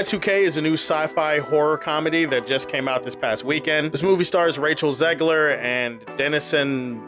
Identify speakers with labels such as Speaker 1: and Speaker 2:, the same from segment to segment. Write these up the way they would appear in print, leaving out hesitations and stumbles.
Speaker 1: Y2K is a new sci-fi horror comedy that just came out this past weekend. This movie stars Rachel Zegler and Denison,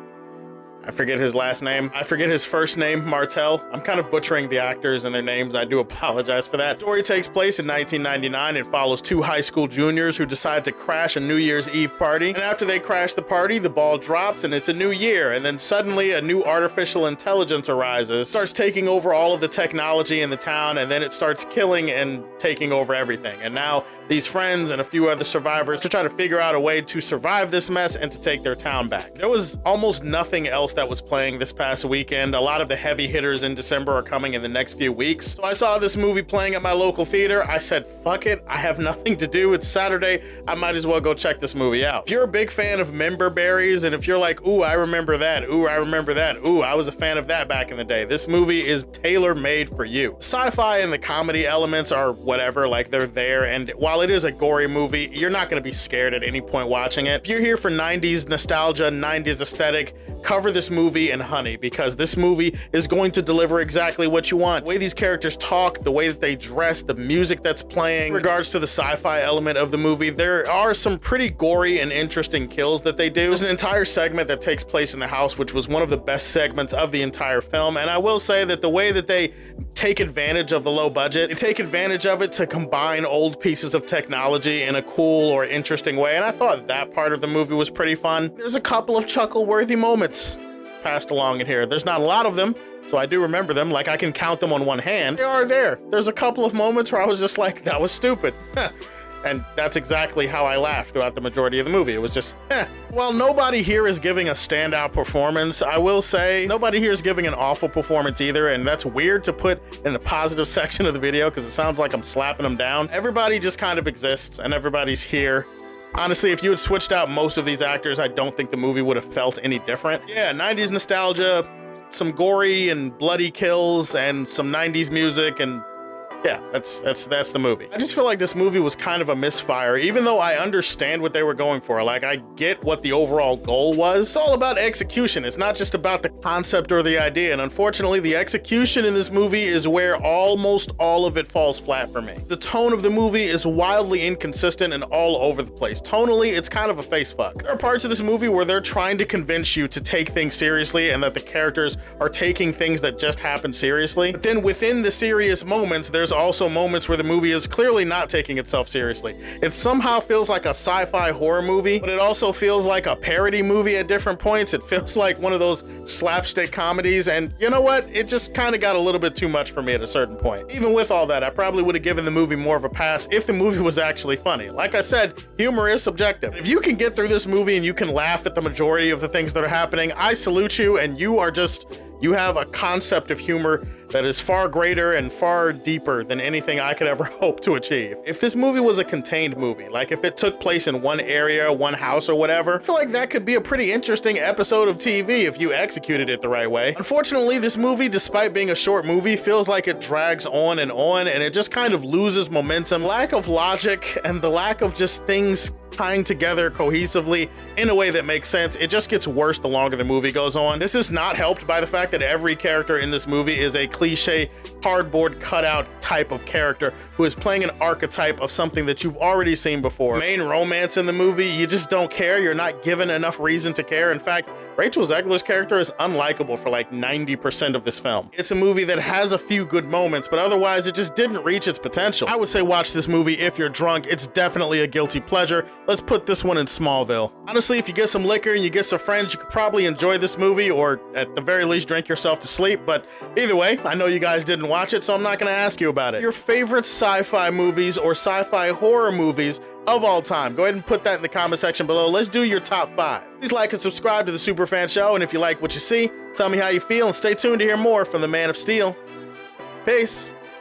Speaker 1: I forget his last name. I forget his first name, Martell. I'm kind of butchering the actors and their names. I do apologize for that. The story takes place in 1999 and follows two high school juniors who decide to crash a New Year's Eve party. And after they crash the party, the ball drops and it's a new year. And then suddenly a new artificial intelligence arises, starts taking over all of the technology in the town, and then it starts killing and taking over everything. And now these friends and a few other survivors to try to figure out a way to survive this mess and to take their town back. There was almost nothing else that was playing this past weekend. A lot of the heavy hitters in December are coming in the next few weeks. So I saw this movie playing at my local theater. I said, fuck it, I have nothing to do. It's Saturday. I might as well go check this movie out. If you're a big fan of member berries, and if you're like, ooh, I remember that. Ooh, I remember that. Ooh, I was a fan of that back in the day. This movie is tailor-made for you. Sci-fi and the comedy elements are whatever, like they're there. And while it is a gory movie, you're not gonna be scared at any point watching it. If you're here for 90s nostalgia, 90s aesthetic, cover this movie in honey, because this movie is going to deliver exactly what you want. The way these characters talk, the way that they dress, the music that's playing. In regards to the sci-fi element of the movie, there are some pretty gory and interesting kills that they do. There's an entire segment that takes place in the house, which was one of the best segments of the entire film. And I will say that the way that they take advantage of the low budget, they take advantage of it to combine old pieces of technology in a cool or interesting way. And I thought that part of the movie was pretty fun. There's a couple of chuckle-worthy moments passed along in here. There's not a lot of them, so I do remember them. Like, I can count them on one hand. They are there. There's a couple of moments where I was just like, that was stupid. And that's exactly how I laughed throughout the majority of the movie. It was just, Well, nobody here is giving a standout performance. I will say, nobody here is giving an awful performance either, and that's weird to put in the positive section of the video because it sounds like I'm slapping them down. Everybody just kind of exists, and everybody's here. Honestly, if you had switched out most of these actors, I don't think the movie would have felt any different. Yeah, 90s nostalgia, some gory and bloody kills, and some 90s music, and yeah, that's the movie. I just feel like this movie was kind of a misfire, even though I understand what they were going for. Like, I get what the overall goal was. It's all about execution. It's not just about the concept or the idea. And unfortunately, the execution in this movie is where almost all of it falls flat for me. The tone of the movie is wildly inconsistent and all over the place. Tonally, it's kind of a face fuck. There are parts of this movie where they're trying to convince you to take things seriously and that the characters are taking things that just happened seriously. But then within the serious moments, there's also moments where the movie is clearly not taking itself seriously. It somehow feels like a sci-fi horror movie, but it also feels like a parody movie at different points. It feels like one of those slapstick comedies, and you know what? It just kind of got a little bit too much for me at a certain point. Even with all that, I probably would have given the movie more of a pass if the movie was actually funny. Like I said, humor is subjective. If you can get through this movie and you can laugh at the majority of the things that are happening, I salute you, and you have a concept of humor that is far greater and far deeper than anything I could ever hope to achieve. If this movie was a contained movie, like if it took place in one area, one house or whatever, I feel like that could be a pretty interesting episode of TV if you executed it the right way. Unfortunately, this movie, despite being a short movie, feels like it drags on and it just kind of loses momentum. Lack of logic and the lack of just things tying together cohesively in a way that makes sense, it just gets worse the longer the movie goes on. This is not helped by the fact that every character in this movie is a cliche cardboard cutout type of character who is playing an archetype of something that you've already seen before. Main romance in the movie, you just don't care. You're not given enough reason to care. In fact, Rachel Zegler's character is unlikable for like 90% of this film. It's a movie that has a few good moments, but otherwise it just didn't reach its potential. I would say watch this movie if you're drunk. It's definitely a guilty pleasure. Let's put this one in Smallville. Honestly, if you get some liquor and you get some friends, you could probably enjoy this movie, or at the very least drink yourself to sleep. But either way, I know you guys didn't watch it, so I'm not gonna ask you about it. Your favorite sci-fi movies or sci-fi horror movies of all time. Go ahead and put that in the comment section below. Let's do your top 5. Please like and subscribe to the Superfan Show, and if you like what you see, tell me how you feel, and stay tuned to hear more from the Man of Steel. Peace.